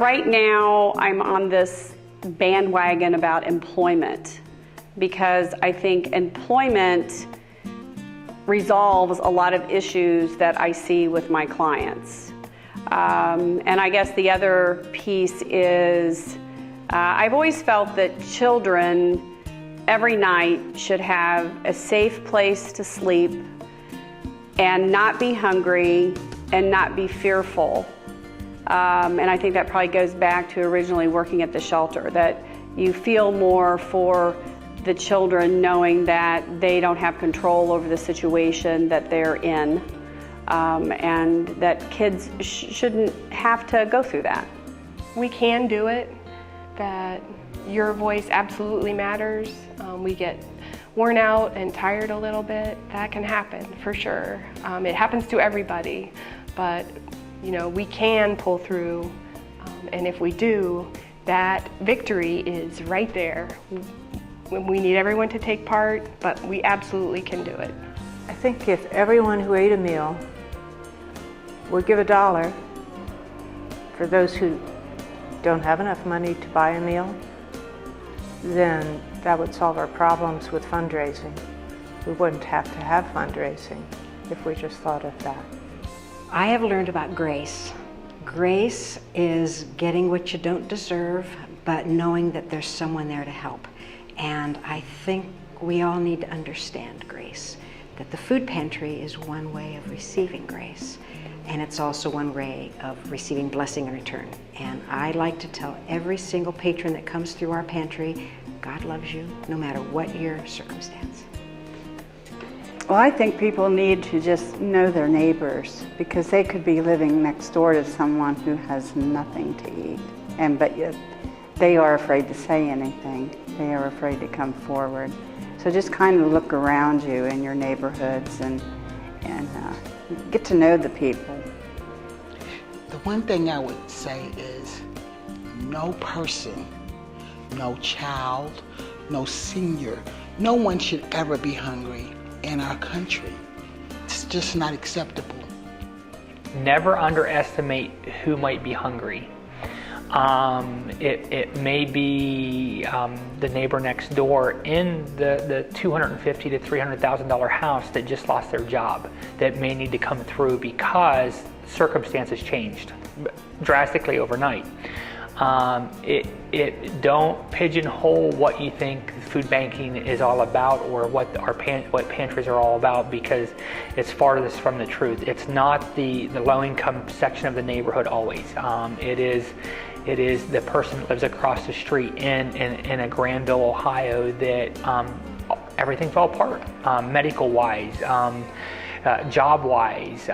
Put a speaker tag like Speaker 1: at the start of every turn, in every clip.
Speaker 1: Right now, I'm on this bandwagon about employment because I think employment resolves a lot of issues that I see with my clients. And I guess the other piece is I've always felt that children every night should have a safe place to sleep and not be hungry and not be fearful. And I think that probably goes back to originally working at the shelter, that you feel more for the children knowing that they don't have control over the situation that they're in, and that kids shouldn't have to go through that.
Speaker 2: We can do it, that your voice absolutely matters. We get worn out and tired a little bit. That can happen for sure. It happens to everybody, but you know, we can pull through, and if we do, that victory is right there. We need everyone to take part, but we absolutely can do it.
Speaker 3: I think if everyone who ate a meal would give $1 for those who don't have enough money to buy a meal, then that would solve our problems with fundraising. We wouldn't have to have fundraising if we just thought of that.
Speaker 4: I have learned about grace. Grace is getting what you don't deserve, but knowing that there's someone there to help. And I think we all need to understand grace, that the food pantry is one way of receiving grace, and it's also one way of receiving blessing in return. And I like to tell every single patron that comes through our pantry, God loves you no matter what your circumstance.
Speaker 5: Well, I think people need to just know their neighbors, because they could be living next door to someone who has nothing to eat, but yet they are afraid to say anything. They are afraid to come forward. So just kind of look around you in your neighborhoods and get to know the people.
Speaker 6: The one thing I would say is no person, no child, no senior, no one should ever be hungry in our country. It's just not acceptable.
Speaker 7: Never underestimate who might be hungry. It may be the neighbor next door in the $250,000 to $300,000 house that just lost their job, that may need to come through because circumstances changed drastically overnight. Don't pigeonhole what you think food banking is all about or what pantries are all about, because it's farthest from the truth. It's not the low-income section of the neighborhood always. It is the person that lives across the street in a Granville, Ohio, that everything fell apart, medical-wise. Job-wise,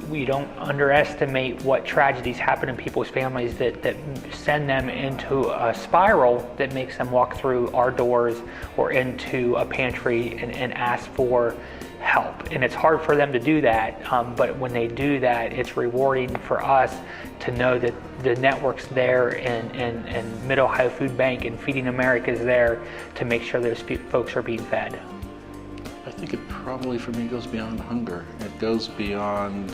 Speaker 7: we don't underestimate what tragedies happen in people's families that send them into a spiral that makes them walk through our doors or into a pantry and ask for help. And it's hard for them to do that, but when they do that, it's rewarding for us to know that the network's there and Mid-Ohio Food Bank and Feeding America is there to make sure those folks are being fed.
Speaker 8: I think it probably, for me, goes beyond hunger. It goes beyond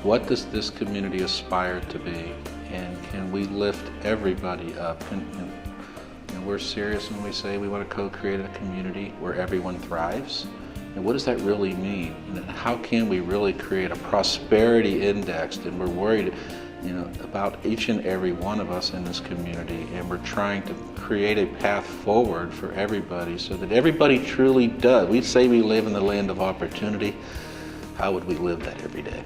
Speaker 8: what does this community aspire to be, and can we lift everybody up? And we're serious when we say we want to co-create a community where everyone thrives. And what does that really mean? And how can we really create a prosperity index? And we're worried, about each and every one of us in this community, and we're trying to create a path forward for everybody so that everybody truly does. We say we live in the land of opportunity. How would we live that every day?